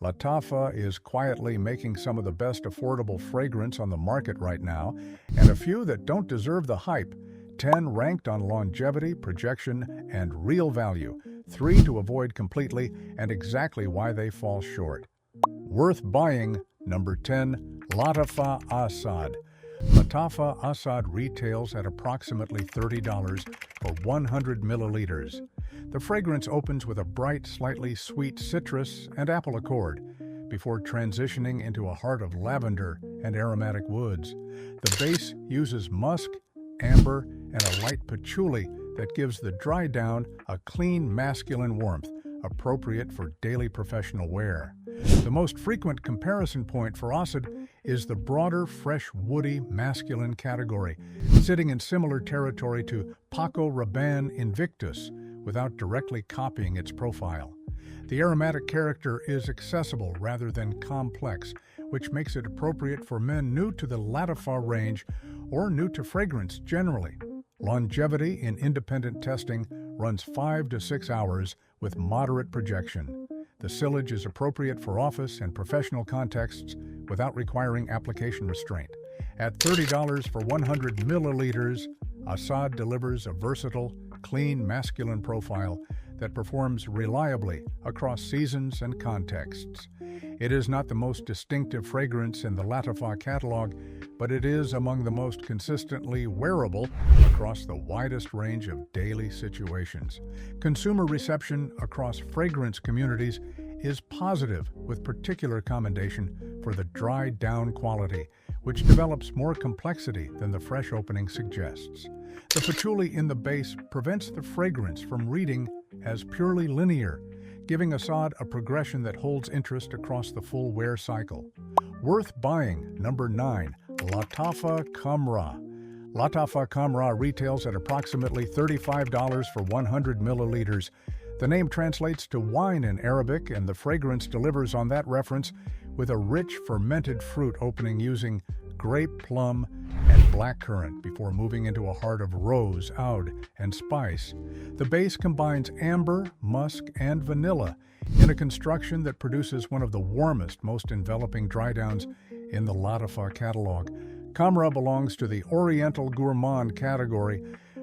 Lattafa is quietly making some of the best affordable fragrance on the market right now, and a few that don't deserve the hype. 10 ranked on longevity, projection, and real value. 3 to avoid completely, and exactly why they fall short. Worth buying. Number 10. Lattafa Assad. Lattafa Assad retails at approximately $30 for 100 milliliters. The fragrance opens with a bright, slightly sweet citrus and apple accord, before transitioning into a heart of lavender and aromatic woods. The base uses musk, amber, and a light patchouli that gives the dry down a clean, masculine warmth, appropriate for daily professional wear. The most frequent comparison point for Assad is the broader, fresh, woody, masculine category, sitting in similar territory to Paco Rabanne Invictus, without directly copying its profile. The aromatic character is accessible rather than complex, which makes it appropriate for men new to the Lattafa range or new to fragrance generally. Longevity in independent testing runs 5 to 6 hours with moderate projection. The sillage is appropriate for office and professional contexts without requiring application restraint. At $30 for 100 milliliters, Assad delivers a versatile, clean, masculine profile that performs reliably across seasons and contexts. It is not the most distinctive fragrance in the Lattafa catalog, but it is among the most consistently wearable across the widest range of daily situations. Consumer reception across fragrance communities is positive, with particular commendation for the dry down quality, which develops more complexity than the fresh opening suggests. The patchouli in the base prevents the fragrance from reading as purely linear, giving Assad a progression that holds interest across the full wear cycle. Worth buying. Number 9. Lattafa Khamra. Lattafa Khamra retails at approximately $35 for 100 milliliters. The name translates to wine in Arabic, and the fragrance delivers on that reference with a rich fermented fruit opening using grape, plum, and blackcurrant before moving into a heart of rose, oud, and spice. The base combines amber, musk, and vanilla in a construction that produces one of the warmest, most enveloping dry downs in the Lattafa catalog. Khamra belongs to the Oriental Gourmand category,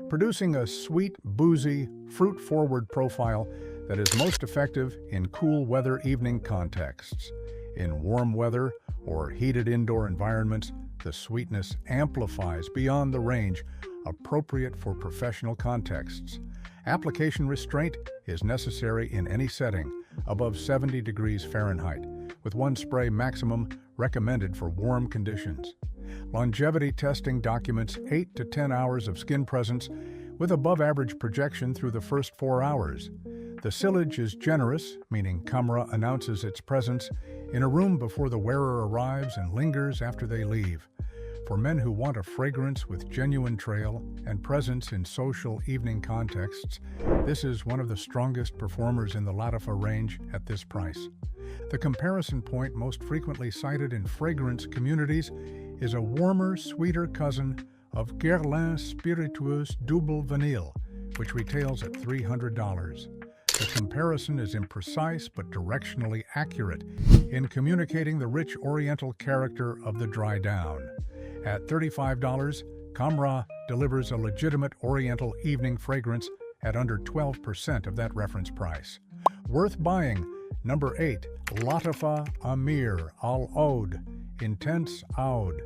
producing a sweet, boozy, fruit-forward profile that is most effective in cool weather evening contexts. In warm weather or heated indoor environments, the sweetness amplifies beyond the range appropriate for professional contexts. Application restraint is necessary in any setting above 70 degrees Fahrenheit, with one spray maximum recommended for warm conditions. Longevity testing documents 8 to 10 hours of skin presence with above-average projection through the first 4 hours. The sillage is generous, meaning Khamra announces its presence in a room before the wearer arrives and lingers after they leave. For men who want a fragrance with genuine trail and presence in social evening contexts, this is one of the strongest performers in the Lattafa range at this price. The comparison point most frequently cited in fragrance communities is a warmer, sweeter cousin of Guerlain Spiritueuse Double Vanille, which retails at $300. The comparison is imprecise but directionally accurate in communicating the rich oriental character of the dry down. At $35, Khamra delivers a legitimate oriental evening fragrance at under 12% of that reference price. Worth buying. Number 8. Lattafa Amir Al Oud Intense Oud.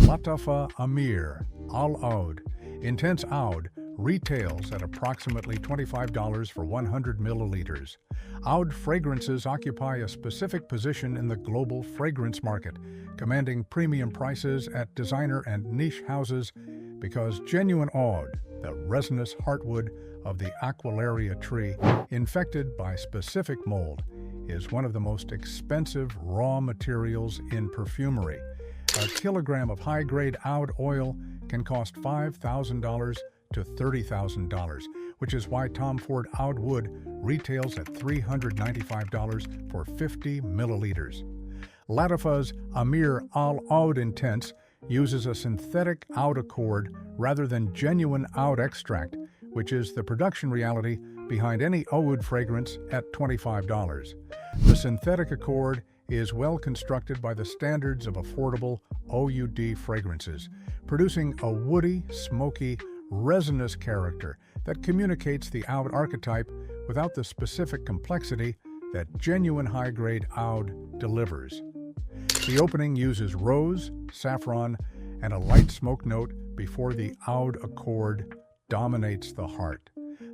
Lattafa Amir Al Oud Intense Oud retails at approximately $25 for 100 milliliters. Oud fragrances occupy a specific position in the global fragrance market, commanding premium prices at designer and niche houses because genuine oud, the resinous heartwood of the Aquilaria tree, infected by specific mold, is one of the most expensive raw materials in perfumery. A kilogram of high-grade oud oil can cost $5,000 to $30,000, which is why Tom Ford Oud Wood retails at $395 for 50 milliliters. Lattafa's Amir Al Oud Intense uses a synthetic oud accord rather than genuine oud extract, which is the production reality behind any oud fragrance at $25. The synthetic accord is well constructed by the standards of affordable OUD fragrances, producing a woody, smoky, resinous character that communicates the oud archetype without the specific complexity that genuine high-grade oud delivers. The opening uses rose, saffron, and a light smoke note before the oud accord dominates the heart.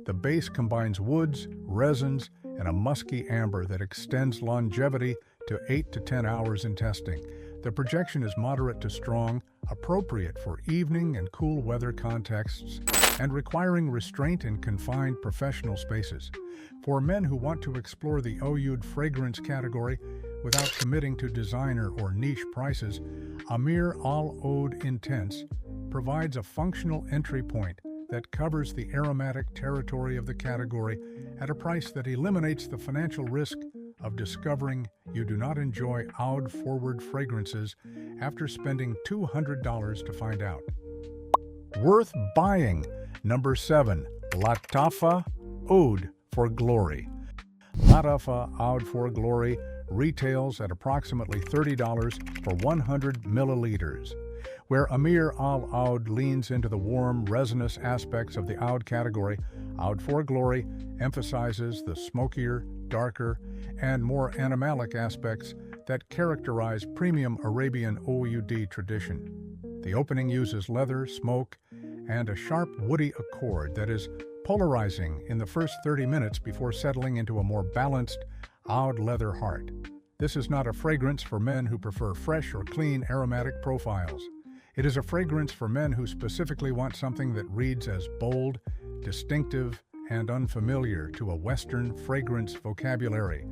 The base combines woods, resins, and a musky amber that extends longevity to 8 to 10 hours in testing. The projection is moderate to strong, appropriate for evening and cool weather contexts, and requiring restraint in confined professional spaces. For men who want to explore the OUD fragrance category without committing to designer or niche prices, Amir Al Oud Intense provides a functional entry point that covers the aromatic territory of the category at a price that eliminates the financial risk of discovering you do not enjoy oud-forward fragrances after spending $200 to find out. Worth buying. Number 7. Lattafa Oud for Glory. Lattafa Oud for Glory retails at approximately $30 for 100 milliliters. Where Amir Al Oud leans into the warm, resinous aspects of the oud category, Oud for Glory emphasizes the smokier, darker, and more animalic aspects that characterize premium Arabian OUD tradition. The opening uses leather, smoke, and a sharp, woody accord that is polarizing in the first 30 minutes before settling into a more balanced oud leather heart. This is not a fragrance for men who prefer fresh or clean aromatic profiles. It is a fragrance for men who specifically want something that reads as bold, distinctive, and unfamiliar to a Western fragrance vocabulary.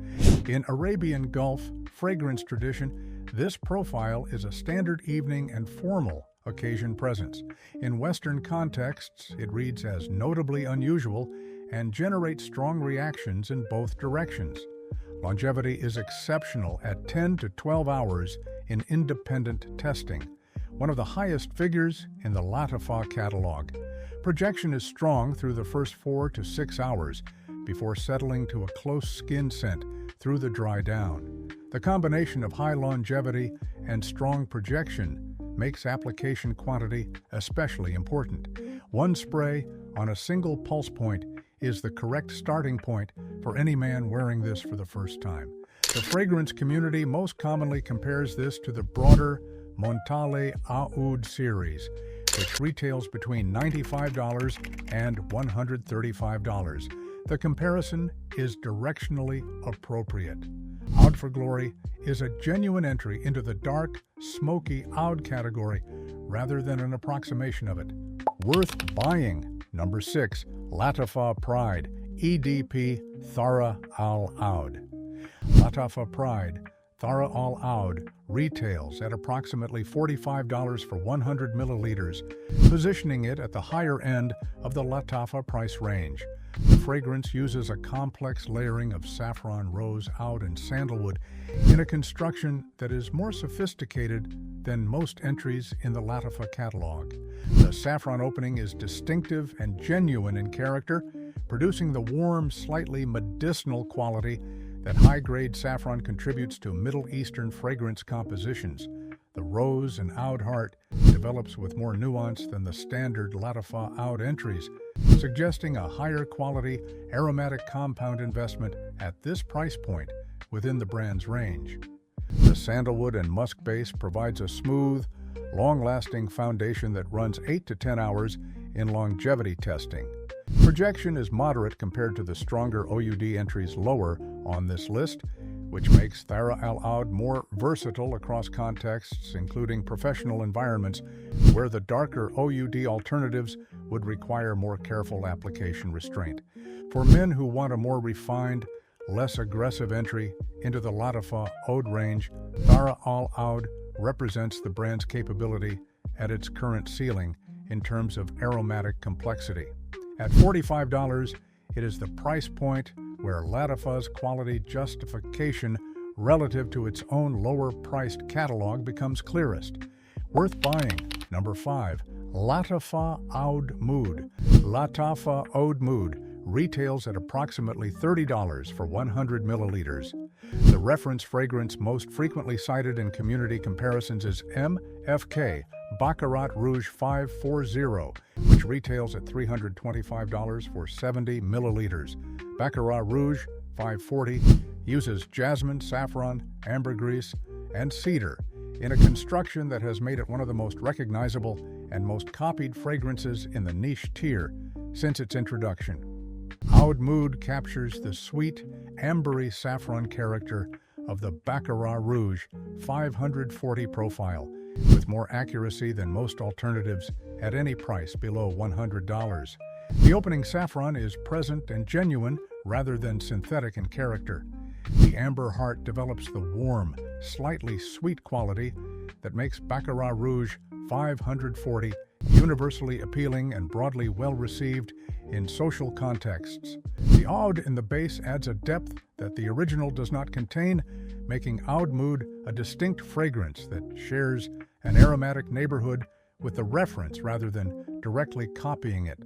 In Arabian Gulf fragrance tradition, this profile is a standard evening and formal occasion presence. In Western contexts, it reads as notably unusual and generates strong reactions in both directions. Longevity is exceptional at 10 to 12 hours in independent testing, one of the highest figures in the Lattafa catalog. Projection is strong through the first 4 to 6 hours before settling to a close skin scent through the dry down. The combination of high longevity and strong projection makes application quantity especially important. One spray on a single pulse point is the correct starting point for any man wearing this for the first time. The fragrance community most commonly compares this to the broader Montale Oud series, which retails between $95 and $135. The comparison is directionally appropriate. Oud for Glory is a genuine entry into the dark, smoky oud category rather than an approximation of it. Worth buying. Number 6. Lattafa Pride EDP Thara Al Oud. Lattafa Pride Thara Al Oud retails at approximately $45 for 100 milliliters, positioning it at the higher end of the Lattafa price range. The fragrance uses a complex layering of saffron, rose, oud, and sandalwood in a construction that is more sophisticated than most entries in the Lattafa catalog. The saffron opening is distinctive and genuine in character, producing the warm, slightly medicinal quality that high-grade saffron contributes to Middle Eastern fragrance compositions. The rose and oud heart develops with more nuance than the standard Lattafa oud entries, suggesting a higher quality aromatic compound investment at this price point within the brand's range. The sandalwood and musk base provides a smooth, long-lasting foundation that runs 8 to 10 hours in longevity testing. Projection is moderate compared to the stronger OUD entries lower on this list, which makes Thara Al Oud more versatile across contexts, including professional environments where the darker OUD alternatives would require more careful application restraint. For men who want a more refined, less aggressive entry into the Lattafa Oud range, Thara Al Oud represents the brand's capability at its current ceiling in terms of aromatic complexity. At $45, it is the price point where Lattafa's quality justification relative to its own lower-priced catalog becomes clearest. Worth buying. Number 5. Lattafa Oud Mood. Lattafa Oud Mood retails at approximately $30 for 100 milliliters. The reference fragrance most frequently cited in community comparisons is MFK Baccarat Rouge 540, which retails at $325 for 70 milliliters. Baccarat Rouge 540 uses jasmine, saffron, ambergris, and cedar in a construction that has made it one of the most recognizable and most copied fragrances in the niche tier since its introduction. Oud Mood captures the sweet, ambery saffron character of the Baccarat Rouge 540 profile, with more accuracy than most alternatives at any price below $100. The opening saffron is present and genuine rather than synthetic in character. The amber heart develops the warm, slightly sweet quality that makes Baccarat Rouge 540 universally appealing and broadly well-received in social contexts. The oud in the base adds a depth that the original does not contain, making Oud Mood a distinct fragrance that shares an aromatic neighborhood with the reference rather than directly copying it.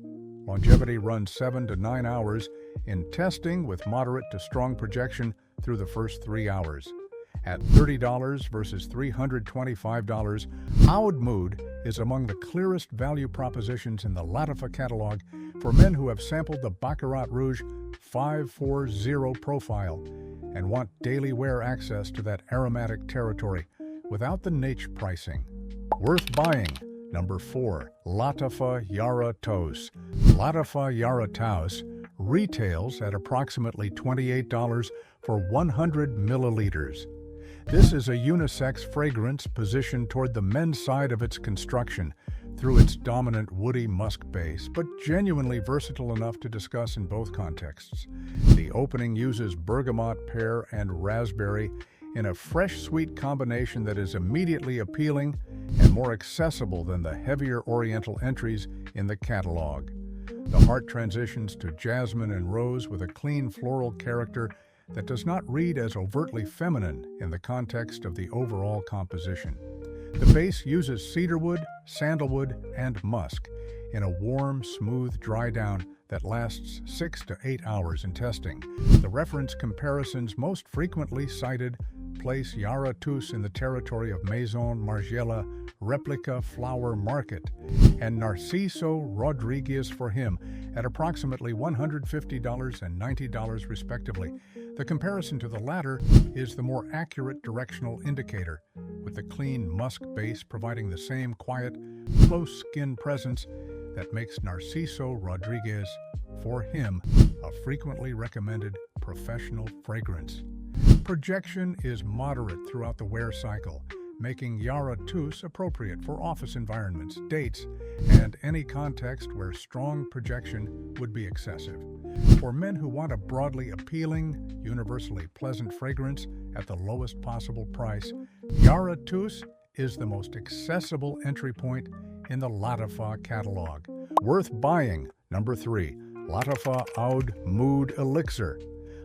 Longevity runs 7 to 9 hours in testing, with moderate to strong projection through the first 3 hours. At $30 versus $325, Oud Mood is among the clearest value propositions in the Lattafa catalog for men who have sampled the Baccarat Rouge 540 profile and want daily wear access to that aromatic territory without the niche pricing. Worth buying. Number 4. Lattafa Yara Taos. Lattafa Yara Taos retails at approximately $28 for 100 milliliters. This is a unisex fragrance positioned toward the men's side of its construction through its dominant woody musk base, but genuinely versatile enough to discuss in both contexts. The opening uses bergamot, pear, and raspberry in a fresh, sweet combination that is immediately appealing and more accessible than the heavier oriental entries in the catalog. The heart transitions to jasmine and rose with a clean floral character that does not read as overtly feminine in the context of the overall composition. The base uses cedarwood, sandalwood, and musk in a warm, smooth dry down that lasts 6 to 8 hours in testing. The reference comparisons most frequently cited place Yara Taos in the territory of Maison Margiela Replica Flower Market and Narciso Rodriguez for him at approximately $150 and $90 respectively. The comparison to the latter is the more accurate directional indicator, with the clean musk base providing the same quiet, close skin presence that makes Narciso Rodriguez for him a frequently recommended professional fragrance. Projection is moderate throughout the wear cycle, making Yara Taos appropriate for office environments, dates, and any context where strong projection would be excessive. For men who want a broadly appealing, universally pleasant fragrance at the lowest possible price, Yara Taos is the most accessible entry point in the Lattafa catalog. Worth buying. Number 3. Lattafa Oud Mood Elixir.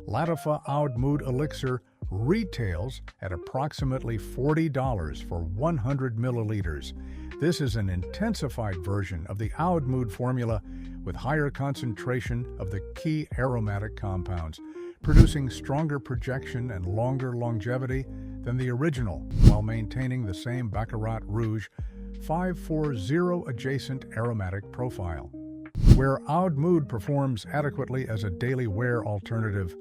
Lattafa Oud Mood Elixir retails at approximately $40 for 100 milliliters. This is an intensified version of the Oud Mood formula with higher concentration of the key aromatic compounds, producing stronger projection and longer longevity than the original, while maintaining the same Baccarat Rouge 540 adjacent aromatic profile. Where Oud Mood performs adequately as a daily wear alternative,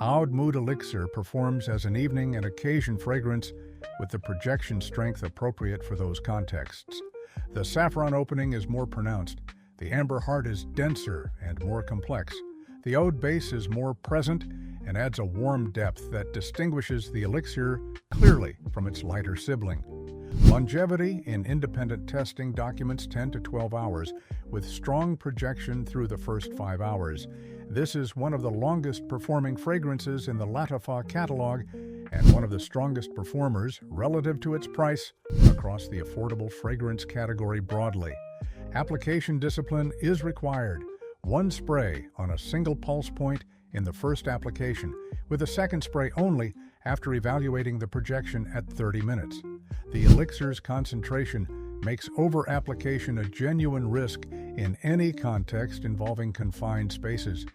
Oud Mood Elixir performs as an evening and occasion fragrance with the projection strength appropriate for those contexts. The saffron opening is more pronounced, the amber heart is denser and more complex, the oud base is more present and adds a warm depth that distinguishes the elixir clearly from its lighter sibling. Longevity in independent testing documents 10 to 12 hours, with strong projection through the first 5 hours. This is one of the longest performing fragrances in the Lattafa catalog and one of the strongest performers relative to its price across the affordable fragrance category broadly. Application discipline is required. One spray on a single pulse point in the first application, with a second spray only after evaluating the projection at 30 minutes. The elixir's concentration makes over-application a genuine risk in any context involving confined spaces.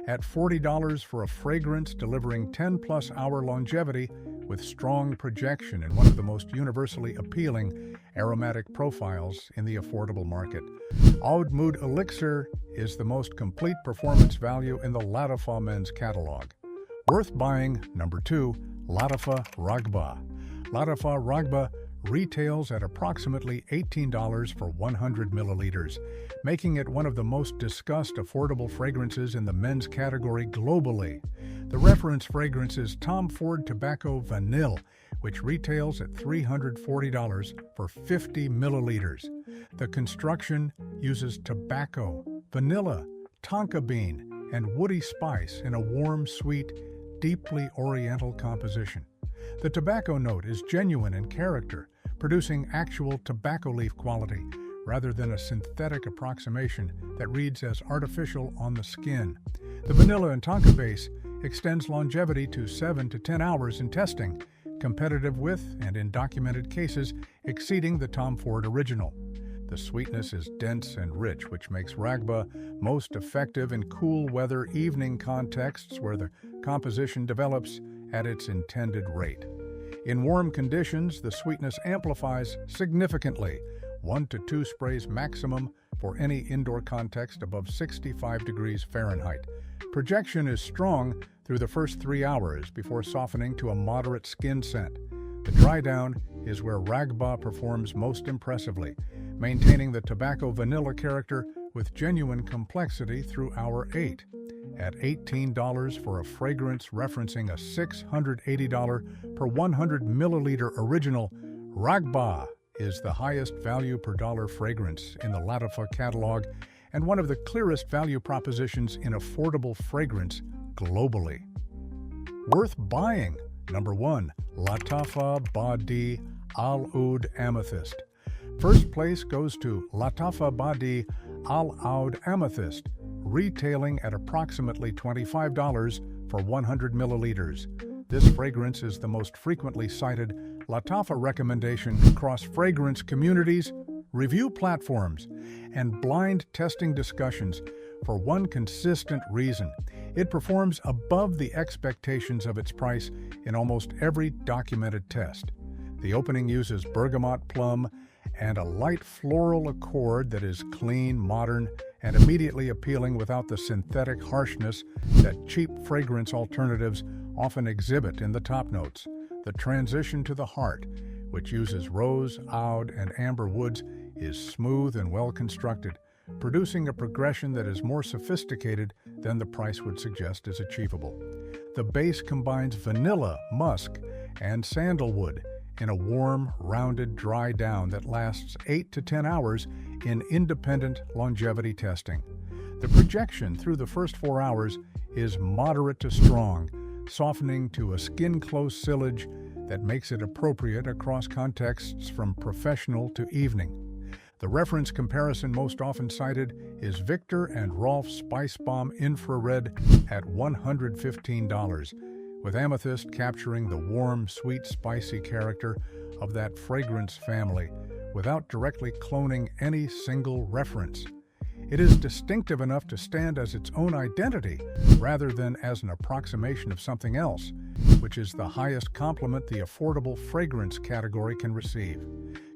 at $40 for a fragrance delivering 10-plus hour longevity with strong projection and one of the most universally appealing aromatic profiles in the affordable market. Oud Mood Elixir is the most complete performance value in the Lattafa men's catalog. Worth buying, number 2, Lattafa Ragba. Lattafa Ragba retails at approximately $18 for 100 milliliters, making it one of the most discussed affordable fragrances in the men's category globally. The reference fragrance is Tom Ford Tobacco Vanille, which retails at $340 for 50 milliliters. The construction uses tobacco, vanilla, tonka bean, and woody spice in a warm, sweet, deeply oriental composition. The tobacco note is genuine in character, producing actual tobacco leaf quality rather than a synthetic approximation that reads as artificial on the skin. The vanilla and tonka base extends longevity to 7 to 10 hours in testing, competitive with, and in documented cases, exceeding the Tom Ford original. The sweetness is dense and rich, which makes Ragba most effective in cool weather evening contexts where the composition develops at its intended rate. In warm conditions, the sweetness amplifies significantly, 1 to 2 sprays maximum for any indoor context above 65 degrees Fahrenheit. Projection is strong through the first 3 hours before softening to a moderate skin scent. The dry down is where Ragba performs most impressively, maintaining the tobacco vanilla character with genuine complexity through hour 8. At $18 for a fragrance referencing a $680 per 100 milliliter original, Ragba is the highest value per dollar fragrance in the Lattafa catalog and one of the clearest value propositions in affordable fragrance globally. Worth buying, number 1, Lattafa Badi Al Oud Amethyst. First place goes to Lattafa Badi Al Oud Amethyst, retailing at approximately $25 for 100 milliliters. This fragrance is the most frequently cited Lattafa recommendation across fragrance communities, review platforms, and blind testing discussions for one consistent reason. It performs above the expectations of its price in almost every documented test. The opening uses bergamot plum and a light floral accord that is clean, modern, and immediately appealing without the synthetic harshness that cheap fragrance alternatives often exhibit in the top notes. The transition to the heart, which uses rose, oud, and amber woods, is smooth and well constructed, producing a progression that is more sophisticated than the price would suggest is achievable. The base combines vanilla, musk, and sandalwood in a warm, rounded dry down that lasts 8 to 10 hours in independent longevity testing. The projection through the first 4 hours is moderate to strong, softening to a skin-close sillage that makes it appropriate across contexts from professional to evening. The reference comparison most often cited is Victor and Rolf Spice Bomb Infrared at $115, with Amethyst capturing the warm, sweet, spicy character of that fragrance family without directly cloning any single reference. It is distinctive enough to stand as its own identity rather than as an approximation of something else, which is the highest compliment the affordable fragrance category can receive.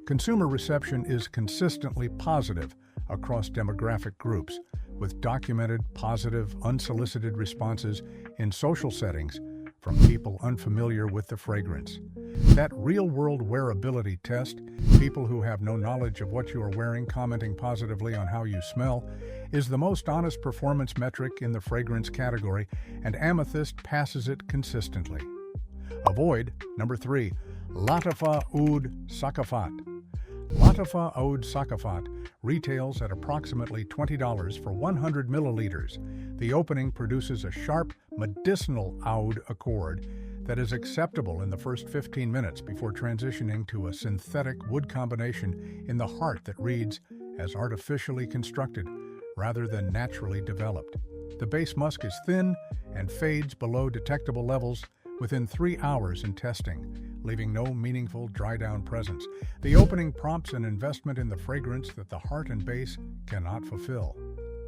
Consumer reception is consistently positive across demographic groups, with documented positive, unsolicited responses in social settings from people unfamiliar with the fragrance. That real-world wearability test, people who have no knowledge of what you are wearing commenting positively on how you smell, is the most honest performance metric in the fragrance category, and Amethyst passes it consistently. Avoid, number 3, Lattafa Oud Sakafat. Lattafa Oud Sakafat retails at approximately $20 for 100 milliliters. The opening produces a sharp, medicinal oud accord that is acceptable in the first 15 minutes before transitioning to a synthetic wood combination in the heart that reads as artificially constructed rather than naturally developed. The base musk is thin and fades below detectable levels within 3 hours in testing, leaving no meaningful dry-down presence. The opening prompts an investment in the fragrance that the heart and base cannot fulfill.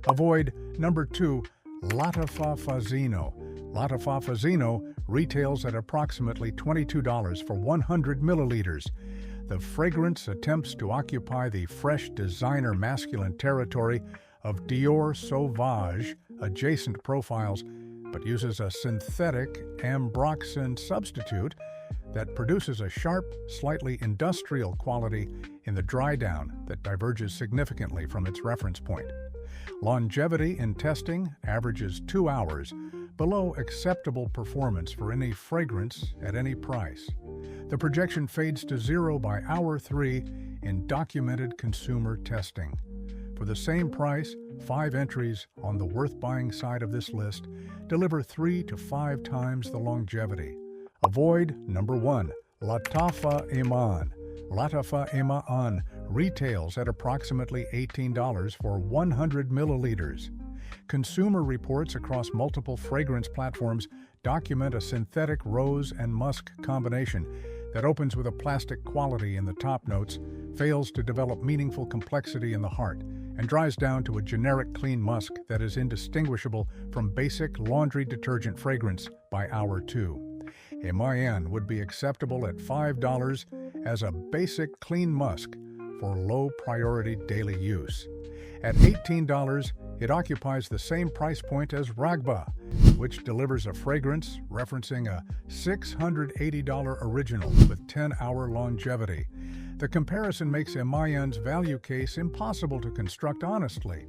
Avoid, number 2, Lattafa Perfumes. Lattafa Perfumes retails at approximately $22 for 100 milliliters. The fragrance attempts to occupy the fresh designer masculine territory of Dior Sauvage adjacent profiles, but uses a synthetic ambroxan substitute that produces a sharp, slightly industrial quality in the dry down that diverges significantly from its reference point. Longevity in testing averages 2 hours, below acceptable performance for any fragrance at any price. The projection fades to 0 by hour 3 in documented consumer testing. For the same price, 5 entries on the worth-buying side of this list deliver 3 to 5 times the longevity. Avoid number 1, Lattafa Perfumes. Lattafa Perfumes retails at approximately $18 for 100 milliliters. Consumer reports across multiple fragrance platforms document a synthetic rose and musk combination that opens with a plastic quality in the top notes, fails to develop meaningful complexity in the heart, and dries down to a generic clean musk that is indistinguishable from basic laundry detergent fragrance by hour 2. Mens would be acceptable at $5 as a basic clean musk for low-priority daily use. At $18, it occupies the same price point as Ragba, which delivers a fragrance referencing a $680 original with 10-hour longevity. The comparison makes Mens' value case impossible to construct honestly.